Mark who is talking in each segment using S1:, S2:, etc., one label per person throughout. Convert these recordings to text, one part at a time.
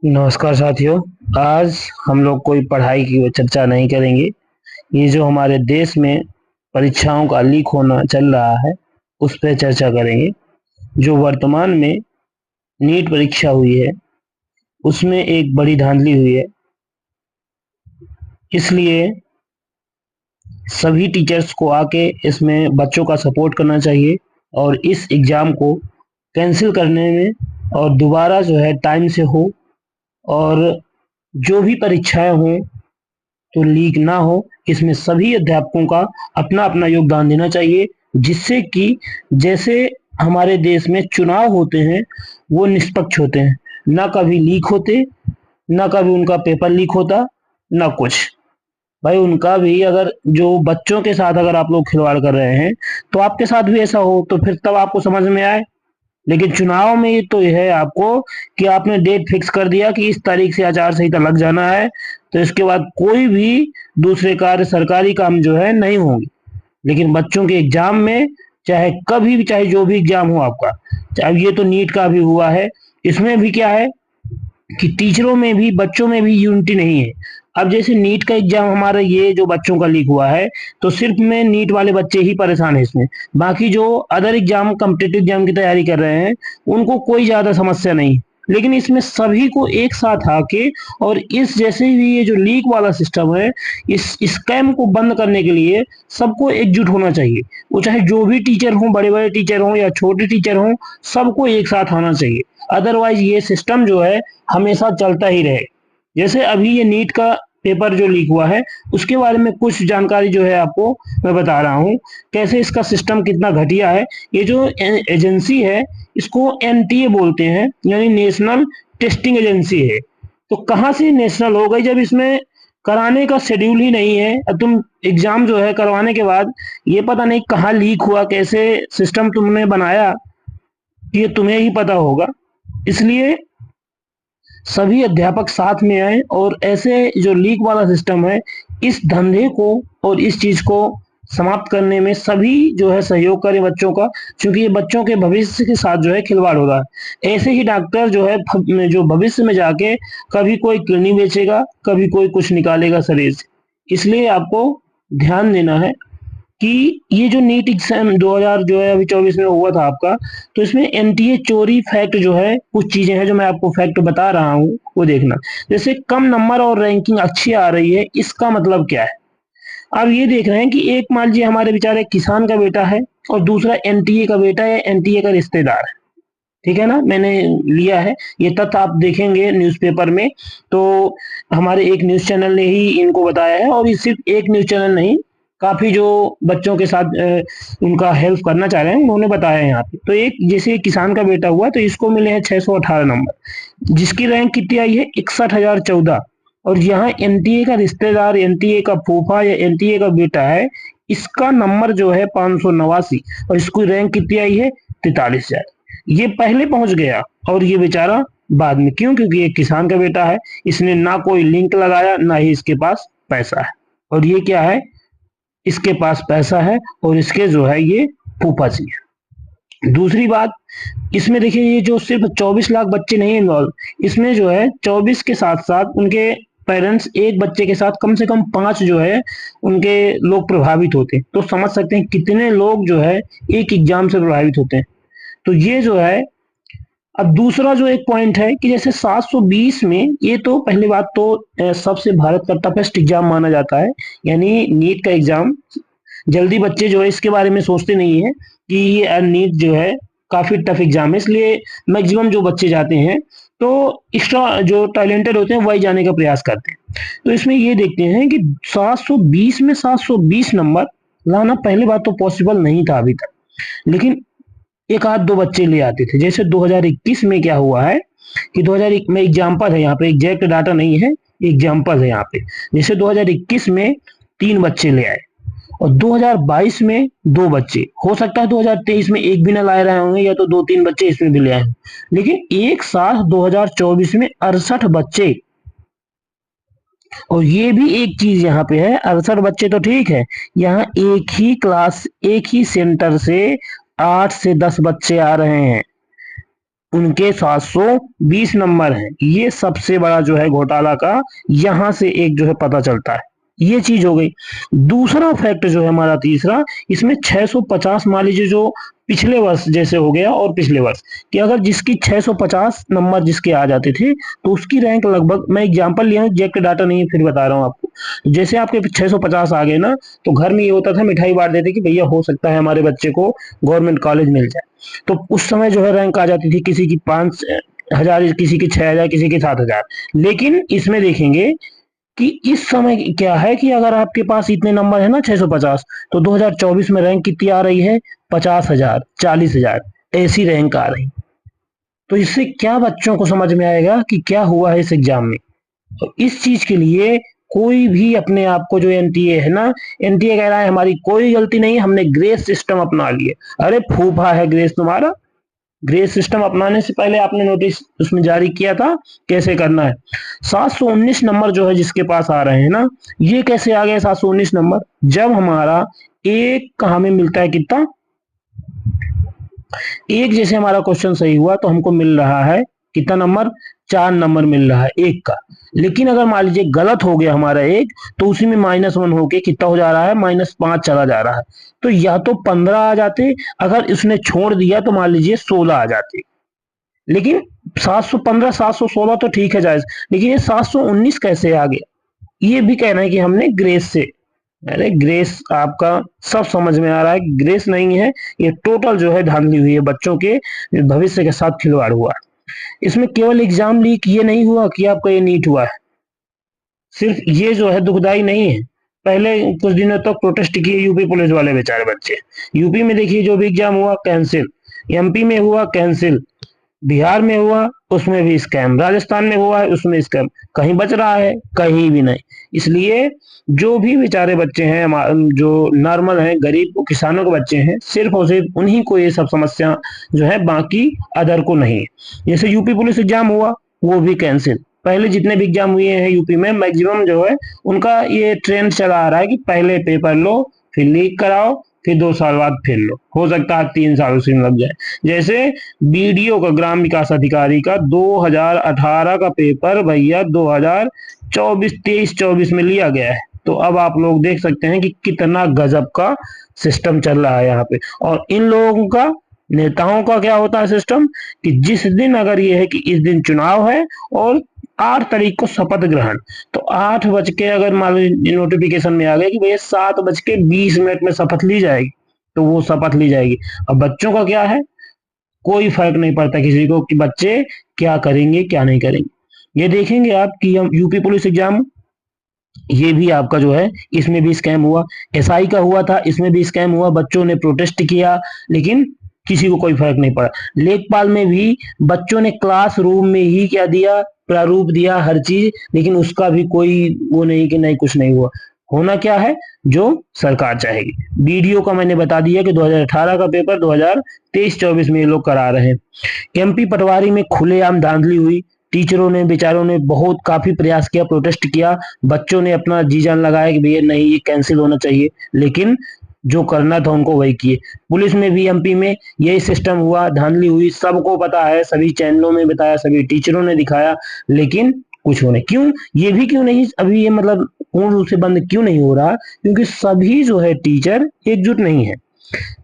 S1: नमस्कार साथियों। आज हम लोग कोई पढ़ाई की चर्चा नहीं करेंगे। ये जो हमारे देश में परीक्षाओं का लीक होना चल रहा है उस पर चर्चा करेंगे। जो वर्तमान में नीट परीक्षा हुई है उसमें एक बड़ी धांधली हुई है, इसलिए सभी टीचर्स को आके इसमें बच्चों का सपोर्ट करना चाहिए और इस एग्ज़ाम को कैंसिल करने में और दोबारा जो है टाइम से हो, और जो भी परीक्षाएं हों तो लीक ना हो। इसमें सभी अध्यापकों का अपना अपना योगदान देना चाहिए, जिससे कि जैसे हमारे देश में चुनाव होते हैं वो निष्पक्ष होते हैं, ना कभी लीक होते, ना कभी उनका पेपर लीक होता, ना कुछ। भाई उनका भी अगर जो बच्चों के साथ अगर आप लोग खिलवाड़ कर रहे हैं तो आपके साथ भी ऐसा हो तो फिर तब आपको समझ में आए। लेकिन चुनाव में ये तो है आपको कि आपने डेट फिक्स कर दिया कि इस तारीख से आचार संहिता लग जाना है, तो इसके बाद कोई भी दूसरे कार्य सरकारी काम जो है नहीं होंगे। लेकिन बच्चों के एग्जाम में चाहे कभी भी, चाहे जो भी एग्जाम हो आपका, अब ये तो नीट का भी हुआ है, इसमें भी क्या है कि टीचरों में भी बच्चों में भी यूनिटी नहीं है। अब जैसे नीट का एग्जाम हमारा ये जो बच्चों का लीक हुआ है तो सिर्फ में नीट वाले बच्चे ही परेशान है इसमें। बाकी जो अदर एग्जाम कॉम्पिटिटिव एग्जाम की तैयारी कर रहे हैं उनको कोई ज्यादा समस्या नहीं। लेकिन इसमें सभी को एक साथ आके और इस जैसे भी ये जो लीक वाला सिस्टम है, इस स्कैम को बंद करने के लिए सबको एकजुट होना चाहिए। वो चाहे जो भी टीचर हों, बड़े बड़े टीचर हों या छोटे टीचर हों, सबको एक साथ आना चाहिए। अदरवाइज ये सिस्टम जो है हमेशा चलता ही रहे। जैसे अभी ये नीट का पेपर जो लीक हुआ है उसके बारे में कुछ जानकारी जो है आपको मैं बता रहा हूँ, कैसे इसका सिस्टम कितना घटिया है। ये जो एजेंसी है इसको एनटीए बोलते हैं, यानी नेशनल टेस्टिंग एजेंसी है। तो कहाँ से नेशनल हो गई जब इसमें कराने का शेड्यूल ही नहीं है। अब तुम एग्जाम जो है करवाने के बाद ये पता नहीं कहाँ लीक हुआ, कैसे सिस्टम तुमने बनाया, ये तुम्हें ही पता होगा। इसलिए सभी अध्यापक साथ में आए और ऐसे जो लीक वाला सिस्टम है इस धंधे को और इस चीज को समाप्त करने में सभी जो है सहयोग करें बच्चों का, क्योंकि ये बच्चों के भविष्य के साथ जो है खिलवाड़ हो रहा है। ऐसे ही डॉक्टर जो है जो भविष्य में जाके कभी कोई किडनी बेचेगा, कभी कोई कुछ निकालेगा शरीर से। इसलिए आपको ध्यान देना है कि ये जो नीट एग्जाम 2000 जो है अभी 24 में हुआ था आपका, तो इसमें एनटीए चोरी फैक्ट जो है कुछ चीजें हैं जो मैं आपको फैक्ट बता रहा हूँ वो देखना। जैसे कम नंबर और रैंकिंग अच्छी आ रही है, इसका मतलब क्या है। अब ये देख रहे हैं कि एक मान लीजिए हमारे बेचारे किसान का बेटा है और दूसरा एनटीए का बेटा है, एनटीए का रिश्तेदार है। ठीक है ना, मैंने लिया है ये तथ्य, आप देखेंगे न्यूज़पेपर में। तो हमारे एक न्यूज़ चैनल ने ही इनको बताया है, और ये सिर्फ एक न्यूज़ चैनल नहीं, काफ़ी जो बच्चों के साथ उनका हेल्प करना चाह रहे हैं उन्होंने बताया है यहाँ पे। तो एक जैसे किसान का बेटा हुआ तो इसको मिले हैं 618 नंबर, जिसकी रैंक कितनी आई है 61,014। और यहाँ एनटीए का रिश्तेदार, एनटीए का फूफा या एनटीए का बेटा है, इसका नंबर जो है 589 और इसकी रैंक कितनी आई है 43,000। ये पहले पहुंच गया और ये बेचारा बाद में। क्यों? क्योंकि ये किसान का बेटा है, इसने ना कोई लिंक लगाया ना ही इसके पास पैसा है। और ये क्या है, इसके पास पैसा है और इसके जो है ये फूफा जी है। दूसरी बात, इसमें देखिए ये जो सिर्फ 24 लाख बच्चे नहीं इन्वॉल्व, इसमें जो है 24 के साथ साथ उनके पेरेंट्स, एक बच्चे के साथ कम से कम 5 जो है उनके लोग प्रभावित होते हैं। तो समझ सकते हैं कितने लोग जो है एक एग्जाम से प्रभावित होते हैं। तो ये जो है, अब दूसरा जो एक पॉइंट है कि जैसे 720 में, ये तो पहली बात तो सबसे भारत का टफेस्ट एग्जाम माना जाता है, यानी नीट का एग्जाम। जल्दी बच्चे जो है इसके बारे में सोचते नहीं है कि ये नीट जो है काफी टफ एग्जाम है, इसलिए मैक्सिमम जो बच्चे जाते हैं तो एक्स्ट्रा जो टैलेंटेड होते हैं वही जाने का प्रयास करते हैं। तो इसमें ये देखते हैं कि 720 में 720 नंबर लाना पहली बात तो पॉसिबल नहीं था अभी तक। लेकिन एक आध दो बच्चे ले आते थे। जैसे 2021 में क्या हुआ है कि 2001 में, एग्जाम्पल है यहाँ पे, एग्जैक्ट डाटा नहीं है, एग्जाम्पल है यहाँ पे। जैसे 2021 में 3 बच्चे ले आए और 2022 में 2 बच्चे, हो सकता है 2023 में एक भी ना लाए रहे होंगे या तो 2-3 बच्चे इसमें भी ले आए। लेकिन एक साथ 2024 में 68 बच्चे। और ये भी एक चीज यहाँ पे है, 68 बच्चे तो ठीक है, यहाँ एक ही क्लास, एक ही सेंटर से 8 से 10 बच्चे आ रहे हैं। उनके 720 नंबर हैं। ये सबसे बड़ा जो है घोटाला का यहां से एक जो है पता चलता है। ये चीज हो गई। दूसरा फैक्ट जो है हमारा तीसरा, इसमें 650 मान लीजिए जो पिछले वर्ष जैसे हो गया और पिछले वर्ष कि अगर जिसकी 650 नंबर जिसके आ जाते थे तो उसकी रैंक लगभग, मैं एग्जांपल लिया हूं, एग्जैक्ट डाटा नहीं है फिर बता रहा हूं आपको। जैसे आपके 650 आ गए ना, तो घर में ये होता था, मिठाई बांट देते कि भैया हो सकता है हमारे बच्चे को गवर्नमेंट कॉलेज मिल जाए। तो उस समय जो है रैंक आ जाती थी किसी की 5,000, किसी की 6,000, किसी की 7,000। लेकिन इसमें देखेंगे कि इस समय क्या है कि अगर आपके पास इतने नंबर है ना 650, तो 2024 में रैंक कितनी आ रही है? 50,000, 40,000, ऐसी रैंक आ रही। तो इससे क्या बच्चों को समझ में आएगा कि क्या हुआ है इस एग्जाम में। तो इस चीज के लिए कोई भी अपने आप को, जो एनटीए है ना, एनटीए कह रहा है हमारी कोई गलती नहीं, हमने ग्रेस सिस्टम अपना लिया। अरे फूफा है ग्रेस तुम्हारा। ग्रेस सिस्टम अपनाने से पहले आपने नोटिस उसमें जारी किया था कैसे करना है। 719 नंबर जो है जिसके पास आ रहे हैं ना, ये कैसे आ गए 719 नंबर? जब हमारा एक का हमें मिलता है कितना, एक जैसे हमारा क्वेश्चन सही हुआ तो हमको मिल रहा है कितना नंबर? 4 नंबर मिल रहा है एक का। लेकिन अगर मान लीजिए गलत हो गया हमारा एक, तो उसी में -1 होके कितना हो जा रहा है? -5 चला जा रहा है। तो या तो 15 आ जाते, अगर इसने छोड़ दिया तो मान लीजिए 16 आ जाते। लेकिन 715 716 तो ठीक है जायज, लेकिन ये 719 कैसे आ गया? ये भी कहना है कि हमने ग्रेस से, अरे ग्रेस आपका सब समझ में आ रहा है, ग्रेस नहीं है, ये टोटल जो है धांधली हुई है, बच्चों के भविष्य के साथ खिलवाड़ हुआ। इसमें केवल एग्जाम लीक ये नहीं हुआ कि आपका ये नीट हुआ है, सिर्फ ये जो है दुखदाई नहीं है। पहले कुछ दिनों तक प्रोटेस्ट किए यूपी पुलिस वाले बेचारे बच्चे। यूपी में देखिए जो भी एग्जाम हुआ कैंसिल, एमपी में हुआ कैंसिल, बिहार में हुआ उसमें भी स्कैम, राजस्थान में हुआ है उसमें स्कैम, कहीं बच रहा है? कहीं भी नहीं। इसलिए जो भी बेचारे बच्चे हैं जो नॉर्मल हैं, गरीब किसानों के बच्चे हैं, सिर्फ और सिर्फ उन्हीं को ये सब समस्या जो है, बाकी अदर को नहीं है। जैसे यूपी पुलिस एग्जाम हुआ वो भी कैंसिल। पहले जितने भी एग्जाम हुए हैं यूपी में मैक्सिमम जो है उनका ये ट्रेंड चला आ रहा है कि पहले पेपर लो, फिर लीक कराओ, फिर 2 साल बाद फिर लो, हो सकता है 3 साल उसी में लग जाए। जैसे बीडीओ का, ग्राम विकास अधिकारी का 2018 का पेपर भैया 2024 23-24 में लिया गया है। तो अब आप लोग देख सकते हैं कि कितना गजब का सिस्टम चल रहा है यहाँ पे। और इन लोगों का, नेताओं का क्या होता है सिस्टम कि जिस दिन अगर ये है कि इस दिन चुनाव है और 8 तारीख को शपथ ग्रहण, तो 8 बज के अगर मान लीजिए नोटिफिकेशन में आ गया कि भैया 7:20 में शपथ ली जाएगी, तो वो शपथ ली जाएगी। अब बच्चों का क्या है, कोई फर्क नहीं पड़ता किसी को कि बच्चे क्या करेंगे क्या नहीं करेंगे। ये देखेंगे आप कि हम यूपी पुलिस एग्जाम, ये भी आपका जो है इसमें भी स्कैम हुआ। एसआई का हुआ था, इसमें भी स्कैम हुआ, बच्चों ने प्रोटेस्ट किया लेकिन किसी को कोई फर्क नहीं पड़ा। लेखपाल में भी बच्चों ने क्लासरूम में ही क्या दिया, प्रारूप दिया हर चीज, लेकिन उसका भी कोई वो नहीं कि नहीं कुछ नहीं हुआ। होना क्या है जो सरकार चाहेगी। बीडीओ का मैंने बता दिया कि 2018 का पेपर 2023-24 में ये लोग करा रहे हैं। एमपी पटवारी में खुलेआम धांधली हुई, टीचरों ने बेचारों ने बहुत काफी प्रयास किया, प्रोटेस्ट किया, बच्चों ने अपना जी जान लगाया कि भैया नहीं ये कैंसिल होना चाहिए, लेकिन जो करना था उनको वही किए। पुलिस में भी एमपी में यही सिस्टम हुआ, धांधली हुई, सबको पता है, सभी चैनलों में बताया, सभी टीचरों ने दिखाया, लेकिन कुछ होने क्यों, ये भी क्यों नहीं अभी ये मतलब पूर्ण रूप से बंद क्यों नहीं हो रहा? क्योंकि सभी जो है टीचर एकजुट नहीं है।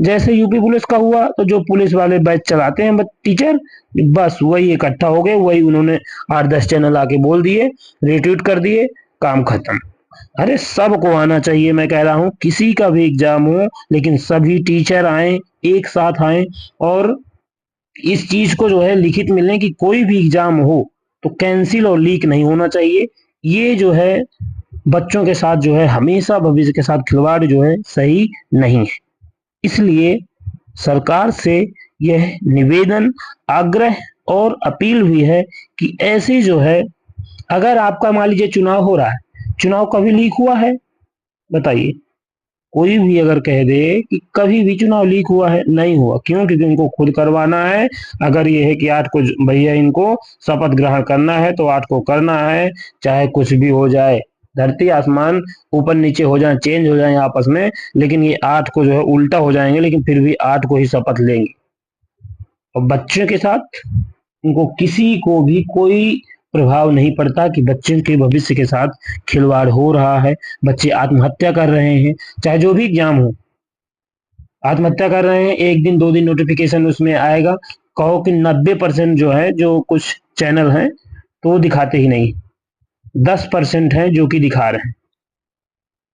S1: जैसे यूपी पुलिस का हुआ तो जो पुलिस वाले बैच चलाते हैं टीचर, बस वही इकट्ठा हो गए, वही उन्होंने 8-10 चैनल आके बोल दिए, रिट्वीट कर दिए, काम खत्म। अरे सबको आना चाहिए, मैं कह रहा हूं किसी का भी एग्जाम हो लेकिन सभी टीचर आए, एक साथ आए, और इस चीज को जो है लिखित मिलने की कोई भी एग्जाम हो तो कैंसिल और लीक नहीं होना चाहिए। ये जो है बच्चों के साथ जो है हमेशा भविष्य के साथ खिलवाड़ जो है सही नहीं है। इसलिए सरकार से यह निवेदन, आग्रह और अपील भी है कि ऐसे जो है, अगर आपका मान लीजिए चुनाव हो रहा है, चुनाव कभी लीक हुआ है बताइए? कोई भी अगर कह दे कि कभी भी चुनाव लीक हुआ है, नहीं हुआ। क्यों? क्योंकि इनको खुद करवाना है। अगर ये है कि 8 को भैया इनको शपथ ग्रहण करना है तो 8 को करना है, चाहे कुछ भी हो जाए, धरती आसमान ऊपर नीचे हो जाए, चेंज हो जाए आपस में, लेकिन ये 8 को जो है उल्टा हो जाएंगे, लेकिन फिर भी 8 को ही शपथ लेंगे। और बच्चों के साथ उनको किसी को भी कोई प्रभाव नहीं पड़ता कि बच्चे के भविष्य के साथ खिलवाड़ हो रहा है, बच्चे आत्महत्या कर रहे हैं, चाहे जो भी एग्जाम हो, आत्महत्या कर रहे हैं, एक दिन 2 दिन नोटिफिकेशन उसमें आएगा, कहो कि 90% जो है, जो कुछ चैनल हैं तो वो दिखाते ही नहीं, 10% है जो कि दिखा रहे हैं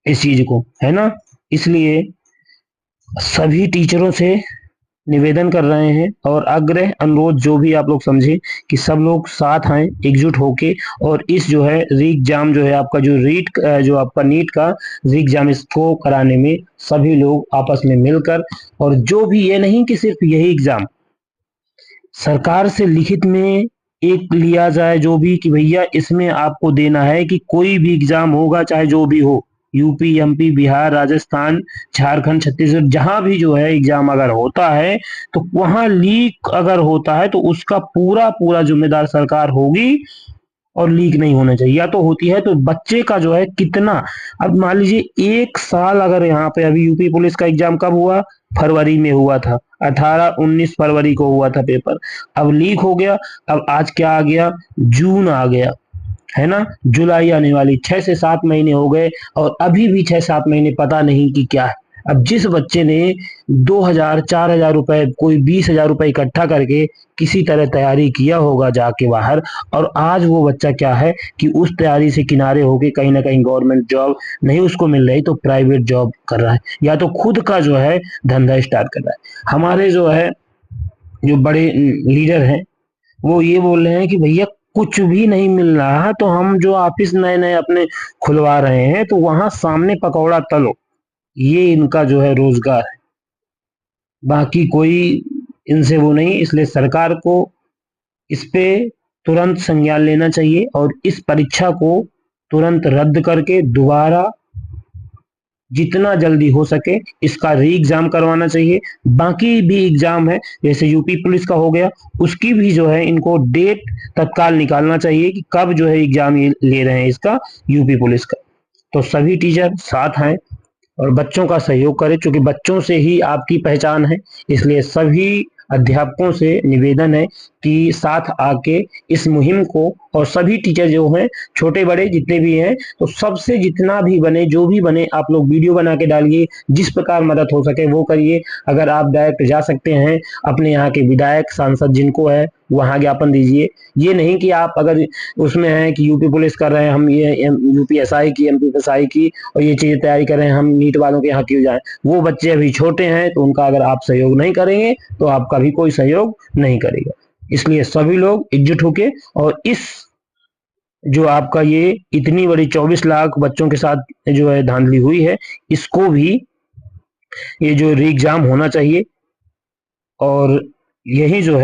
S1: इस चीज को, है ना। इसलिए सभी टीचरों से निवेदन कर रहे हैं और आग्रह अनुरोध जो भी आप लोग समझे कि सब लोग साथ आए एकजुट होके, और इस जो है री एग्जाम जो है आपका, जो जो आपका नीट का री एग्जाम, इसको कराने में सभी लोग आपस में मिलकर, और जो भी, ये नहीं कि सिर्फ यही एग्जाम, सरकार से लिखित में एक लिया जाए जो भी, कि भैया इसमें आपको देना है कि कोई भी एग्जाम होगा चाहे जो भी हो, यूपी, एमपी, बिहार, राजस्थान, झारखंड, छत्तीसगढ़, जहां भी जो है एग्जाम अगर होता है तो वहां लीक अगर होता है तो उसका पूरा पूरा जिम्मेदार सरकार होगी, और लीक नहीं होना चाहिए। या तो होती है तो बच्चे का जो है कितना, अब मान लीजिए 1 साल, अगर यहाँ पे अभी यूपी पुलिस का एग्जाम कब हुआ, फरवरी में हुआ था, 18-19 फरवरी को हुआ था पेपर, अब लीक हो गया, अब आज क्या आ गया, जून आ गया, है ना, जुलाई आने वाली, 6 से 7 महीने हो गए, और अभी भी 6-7 महीने पता नहीं कि क्या है। अब जिस बच्चे ने 2,000-4,000 रुपए, कोई 20,000 रुपए इकट्ठा करके किसी तरह तैयारी किया होगा जाके बाहर, और आज वो बच्चा क्या है कि उस तैयारी से किनारे होके कहीं ना कहीं गवर्नमेंट जॉब नहीं उसको मिल रही तो प्राइवेट जॉब कर रहा है, या तो खुद का जो है धंधा स्टार्ट कर रहा है। हमारे जो है, जो बड़े लीडर हैं, वो ये बोल रहे हैं कि भैया कुछ भी नहीं मिल रहा तो हम जो ऑफिस नए नए अपने खुलवा रहे हैं तो वहां सामने पकौड़ा तलो, ये इनका जो है रोजगार है, बाकी कोई इनसे वो नहीं। इसलिए सरकार को इस पे तुरंत संज्ञान लेना चाहिए और इस परीक्षा को तुरंत रद्द करके दोबारा जितना जल्दी हो सके इसका री एग्जाम करवाना चाहिए। बाकी भी एग्जाम है, जैसे यूपी पुलिस का हो गया, उसकी भी जो है इनको डेट तत्काल निकालना चाहिए कि कब जो है एग्जाम ये ले रहे हैं इसका, यूपी पुलिस का। तो सभी टीचर साथ हैं और बच्चों का सहयोग करें, क्योंकि बच्चों से ही आपकी पहचान है। इसलिए सभी अध्यापकों से निवेदन है कि साथ आके इस मुहिम को, और सभी टीचर जो हैं, छोटे बड़े जितने भी हैं, तो सबसे जितना भी बने, जो भी बने, आप लोग वीडियो बना के डालिए, जिस प्रकार मदद हो सके वो करिए। अगर आप डायरेक्ट जा सकते हैं, अपने यहाँ के विधायक सांसद जिनको है वहाँ ज्ञापन दीजिए। ये नहीं कि आप अगर उसमें हैं कि यूपी पुलिस कर रहे हैं, हम ये यूपीएसआई की, एमपीएसआई की, और ये चीजें तैयारी कर रहे हैं, हम नीट वालों के यहाँ क्यों जाएं। वो बच्चे अभी छोटे हैं तो उनका अगर आप सहयोग नहीं करेंगे तो आपका भी कोई सहयोग नहीं करेगा। इसलिए सभी लोग एकजुट होके, और इस जो आपका ये इतनी बड़ी 24 लाख बच्चों के साथ जो है धांधली हुई है, इसको भी, ये जो री एग्जाम होना चाहिए, और यही जो है